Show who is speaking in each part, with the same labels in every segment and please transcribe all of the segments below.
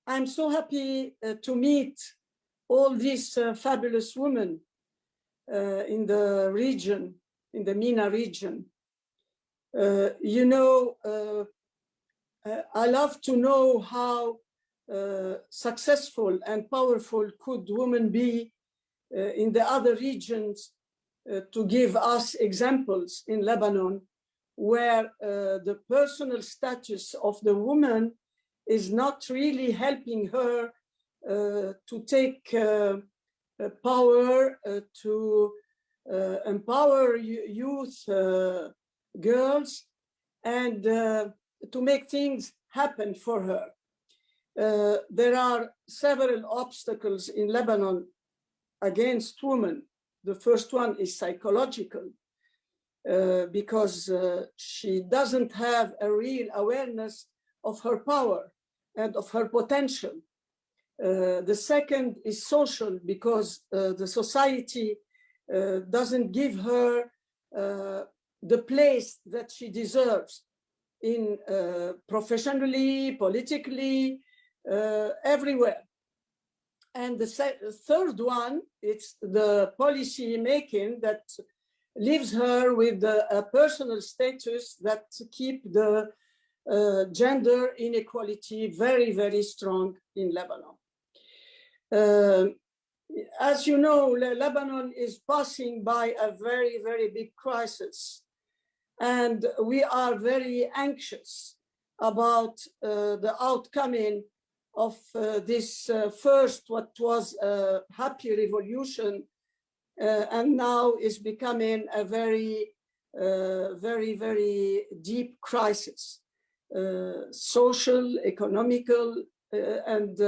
Speaker 1: I'm so happy to meet all these fabulous women in the region, in the MENA region. I love to know how successful and powerful could women be in the other regions to give us examples in Lebanon where the personal status of the woman is not really helping her to take power, to empower youth, girls, and to make things happen for her. There are several obstacles in Lebanon against women. The first one is psychological, because she doesn't have a real awareness of her power and of her potential. The second is social, because the society doesn't give her the place that she deserves in professionally, politically, everywhere. And the third one, it's the policy making that leaves her with a personal status that keep the gender inequality very, very strong in Lebanon. As you know, Lebanon is passing by a very, very big crisis. And we are very anxious about the outcoming of this first, what was a happy revolution, and now is becoming a very, very deep crisis, social, economical, and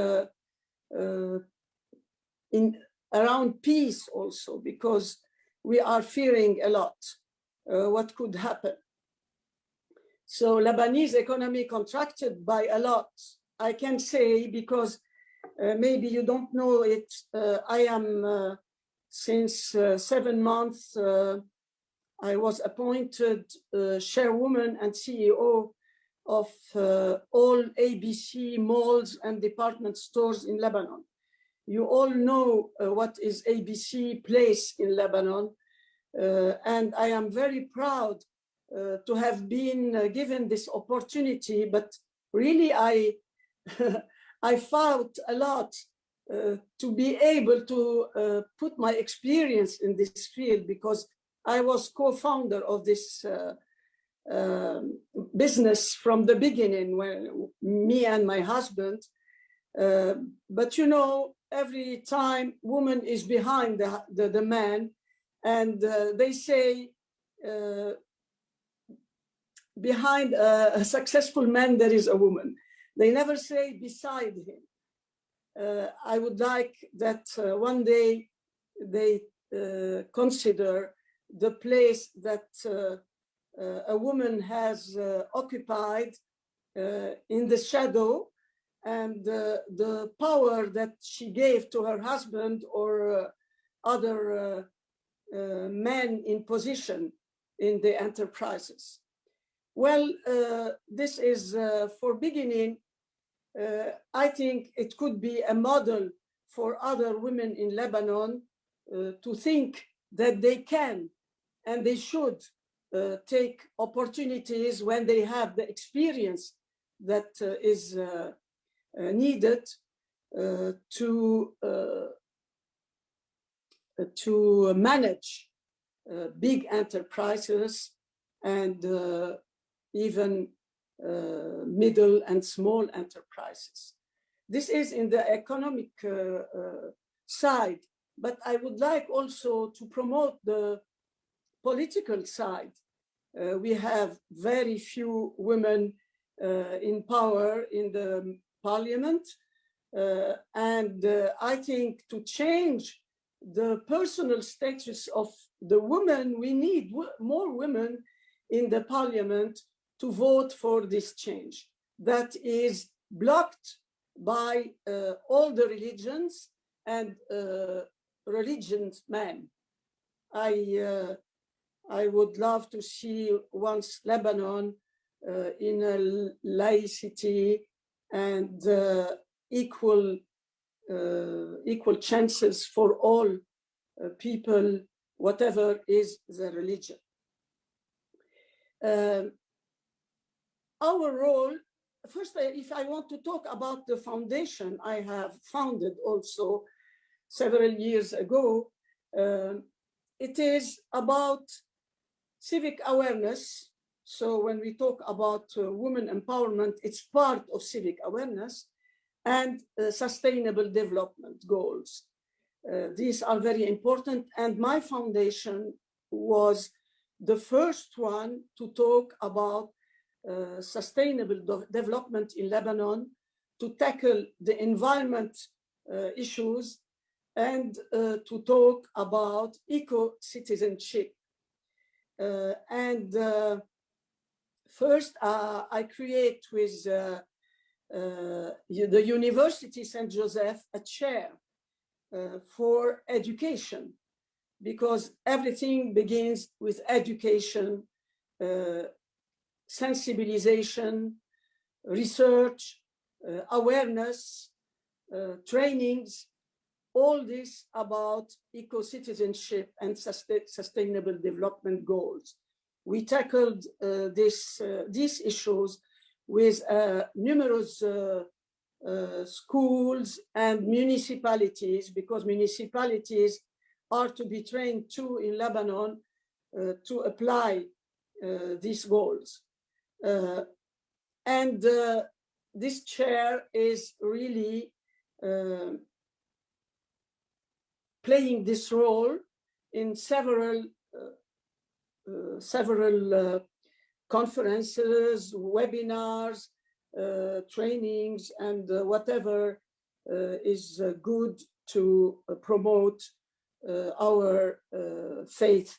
Speaker 1: around peace also, because we are fearing a lot what could happen. So Lebanese economy contracted by a lot. I can say, because maybe you don't know it, I am since 7 months, I was appointed chairwoman and CEO of all ABC malls and department stores in Lebanon. You all know what is ABC place in Lebanon, and I am very proud to have been given this opportunity, but really I fought a lot to be able to put my experience in this field, because I was co-founder of this business from the beginning, when me and my husband. But you know, every time woman is behind the man, and they say behind a successful man there is a woman. They never say beside him. I would like that one day they consider the place that a woman has occupied in the shadow, and the power that she gave to her husband or other men in position in the enterprises. Well, this is for beginning. I think it could be a model for other women in Lebanon to think that they can and they should take opportunities when they have the experience that is needed to manage big enterprises and even middle and small enterprises. This is in the economic side, but I would like also to promote the political side. We have very few women in power in the parliament, and I think to change the personal status of the women, we need more women in the parliament to vote for this change that is blocked by all the religions and religions men. I would love to see once Lebanon in a laicity and equal chances for all people, whatever is their religion. Our role, first, if I want to talk about the foundation I have founded also several years ago, it is about civic awareness. So when we talk about women empowerment, it's part of civic awareness, and sustainable development goals. These are very important, and my foundation was the first one to talk about sustainable development in Lebanon, to tackle the environment issues, and to talk about eco-citizenship. First, I create with the University St. Joseph a chair for education, because everything begins with education, sensibilization, research, awareness, trainings, all this about eco-citizenship and sustainable development goals. We tackled these issues with numerous schools and municipalities, because municipalities are to be trained too in Lebanon to apply these goals. This chair is really playing this role in several conferences, webinars, trainings, and whatever is good to promote our faith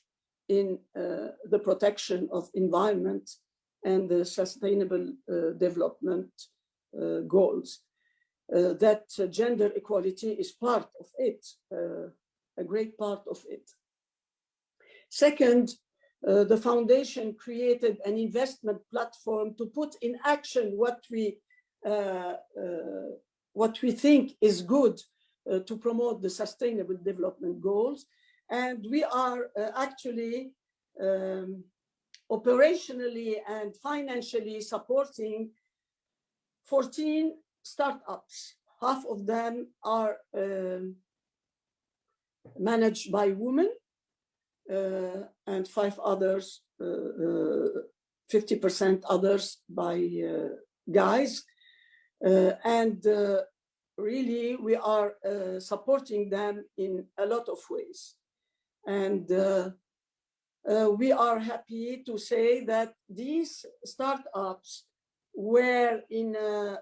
Speaker 1: in the protection of environment and the sustainable development goals. That gender equality is part of it, a great part of it. Second, the foundation created an investment platform to put in action what we think is good to promote the sustainable development goals. And we are actually operationally and financially supporting 14 startups. Half of them are managed by women, and 5 others, 50% others by guys. Really, we are supporting them in a lot of ways. And we are happy to say that these startups were in a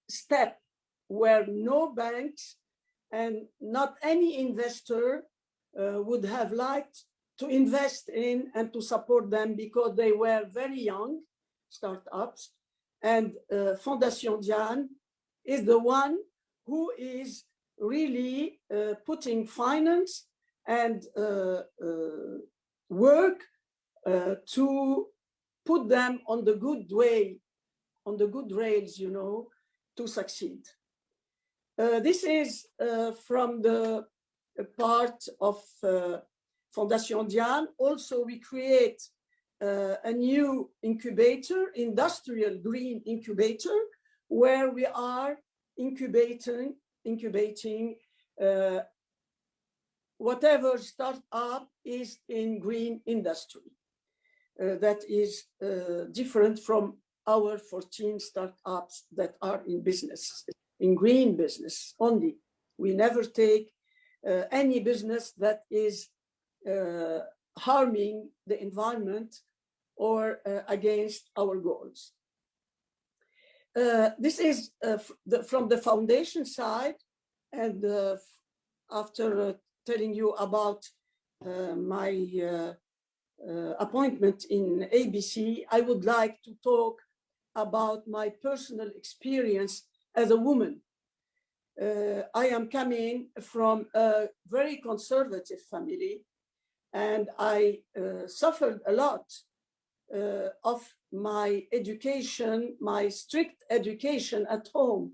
Speaker 1: step where no banks and not any investor would have liked to invest in and to support them, because they were very young startups. And Fondation Diane is the one who is really putting finance and work to put them on the good way, on the good rails, you know, to succeed. This is from the part of Fondation Diane. Also, we create a new incubator, industrial green incubator, where we are incubating whatever startup is in green industry. That is different from our 14 startups that are in business, in green business only. We never take any business that is harming the environment or against our goals. This is from the foundation side, and after telling you about my appointment in ABC, I would like to talk about my personal experience as a woman. I am coming from a very conservative family, and I suffered a lot of my education, my strict education at home,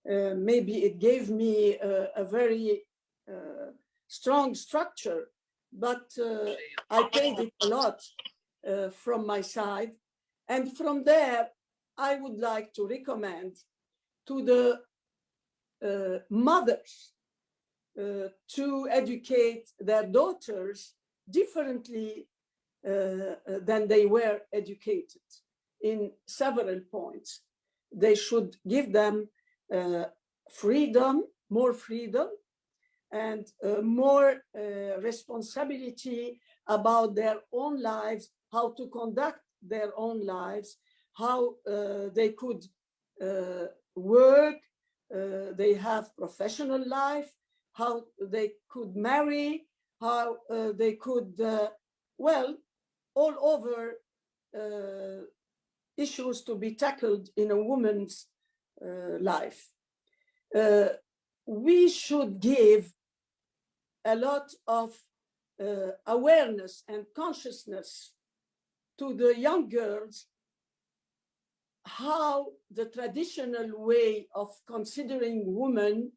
Speaker 1: maybe it gave me a very strong structure, but I paid it a lot from my side. And from there, I would like to recommend to the mothers to educate their daughters differently than they were educated in several points. They should give them freedom, more freedom, and more responsibility about their own lives, how to conduct their own lives, how they could work, they have professional life, how they could marry, how they could, well, all over issues to be tackled in a woman's life. We should give a lot of awareness and consciousness to the young girls how the traditional way of considering women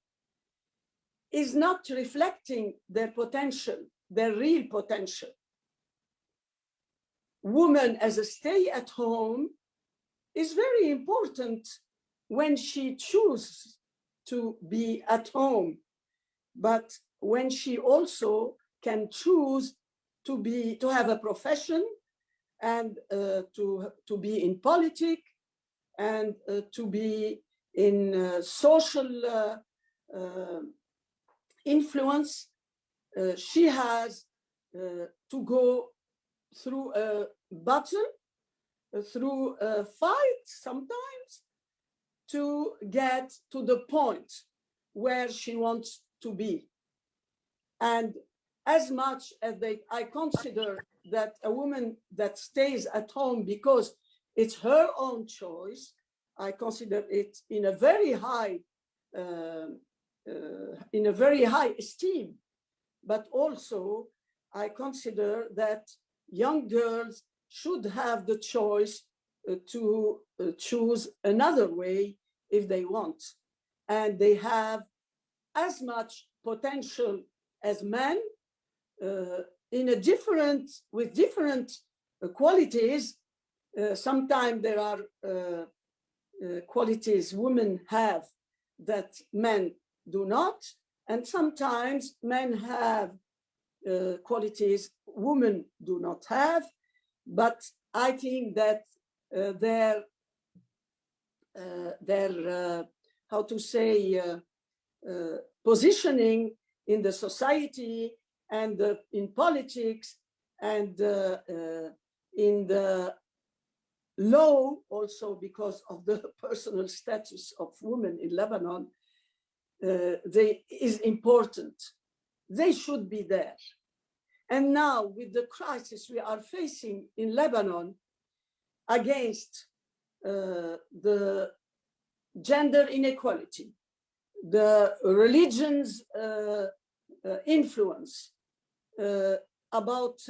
Speaker 1: is not reflecting their potential, their real potential. Woman as a stay-at-home is very important when she chooses to be at home, but when she also can choose to have a profession and to be in politics and to be in social influence, she has to go through a battle, through a fight sometimes, to get to the point where she wants to be. And as much as I consider that a woman that stays at home because it's her own choice, I consider it in a very high esteem. But also, I consider that young girls should have the choice to choose another way if they want. And they have as much potential as men with different qualities. Sometimes there are qualities women have that men do not, and sometimes men have qualities women do not have. But I think that their how to say positioning in the society and in politics and in the law, also because of the personal status of women in Lebanon, is important. They should be there. And now with the crisis we are facing in Lebanon against the gender inequality, the religion's influence, about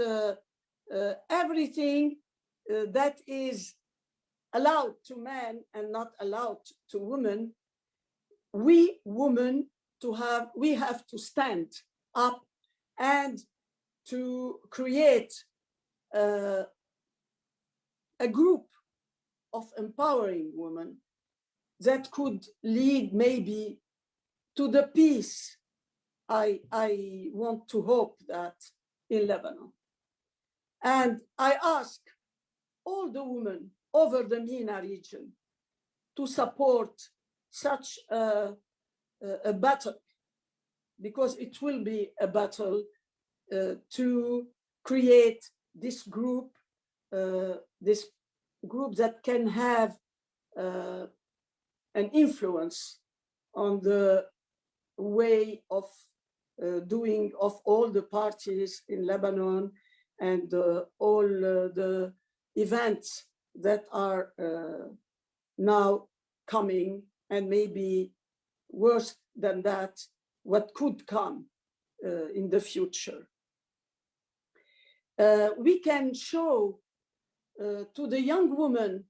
Speaker 1: everything that is allowed to men and not allowed to women, we women we have to stand up and to create a group of empowering women that could lead maybe to the peace I want to hope that in Lebanon. And I ask all the women over the MENA region to support such a battle, because it will be a battle to create this group that can have an influence on the way of doing of all the parties in Lebanon and all the events that are now coming, and maybe worse than that, what could come in the future. We can show to the young woman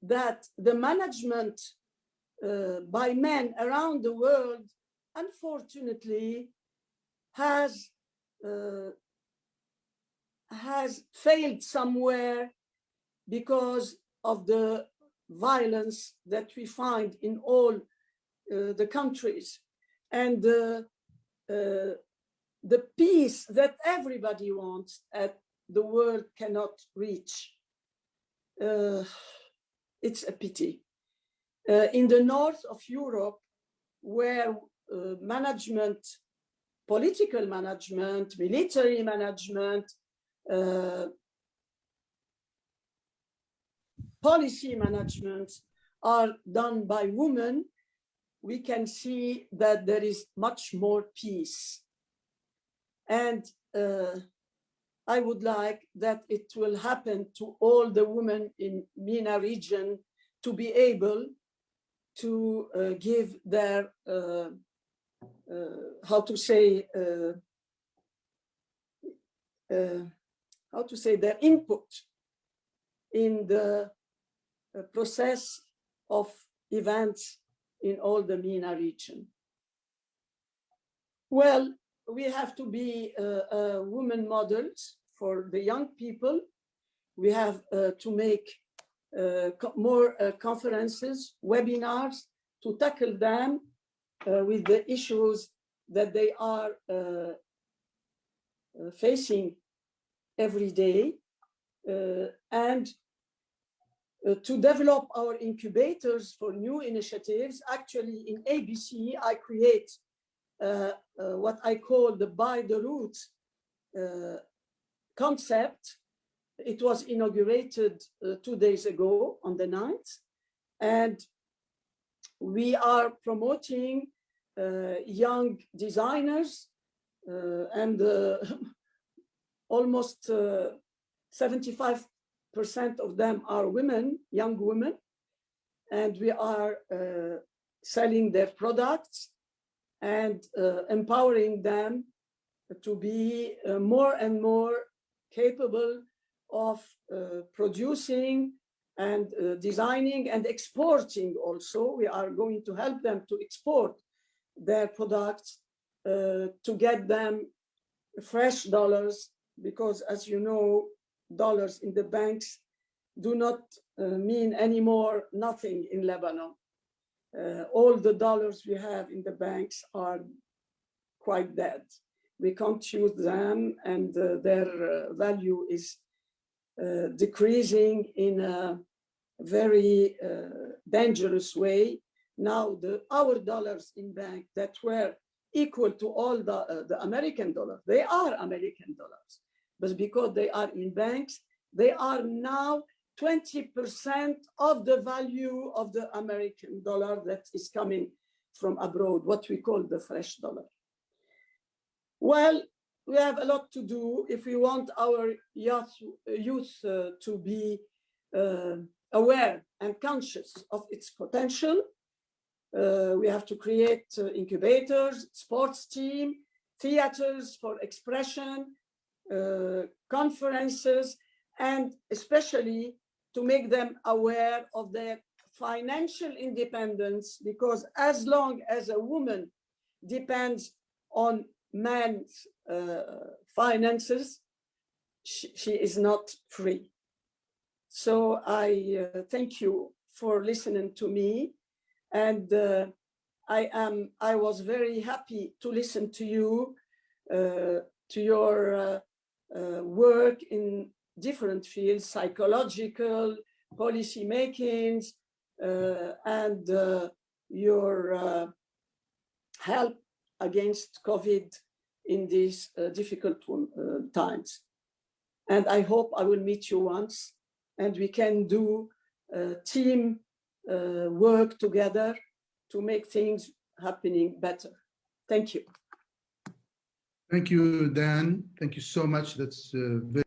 Speaker 1: that the management by men around the world, unfortunately, has failed somewhere because of the violence that we find in all the countries, and the peace that everybody wants at the world cannot reach. It's a pity. In the north of Europe, where management, political management, military management, policy management are done by women, we can see that there is much more peace. And I would like that it will happen to all the women in MENA region to be able to give their, their input in the process of events in all the MENA region. Well, we have to be women models for the young people. We have to make more conferences, webinars to tackle them with the issues that they are facing every day, and to develop our incubators for new initiatives. Actually, in ABC, I create what I call the by the roots concept. It was inaugurated 2 days ago on the 9th, and we are promoting young designers, and almost 75% of them are women, young women, and we are selling their products and empowering them to be more and more capable of producing and designing and exporting also. We are going to help them to export their products to get them fresh dollars, because as you know, dollars in the banks do not mean anymore nothing in Lebanon. All the dollars we have in the banks are quite dead. We can't use them, and their value is decreasing in a very dangerous way. Now, our dollars in bank that were equal to all the American dollars, they are American dollars, but because they are in banks, they are now 20% of the value of the American dollar that is coming from abroad, what we call the fresh dollar. Well, we have a lot to do if we want our youth to be aware and conscious of its potential. We have to create incubators, sports team, theaters for expression, conferences, and especially to make them aware of their financial independence, because as long as a woman depends on man's finances, she is not free. So I thank you for listening to me, and I was very happy to listen to you, to your work in different fields, psychological, policy makings, and your help against COVID in these difficult times. And I hope I will meet you once, and we can do team work together to make things happening better. Thank you.
Speaker 2: Thank you, Dan. Thank you so much. That's very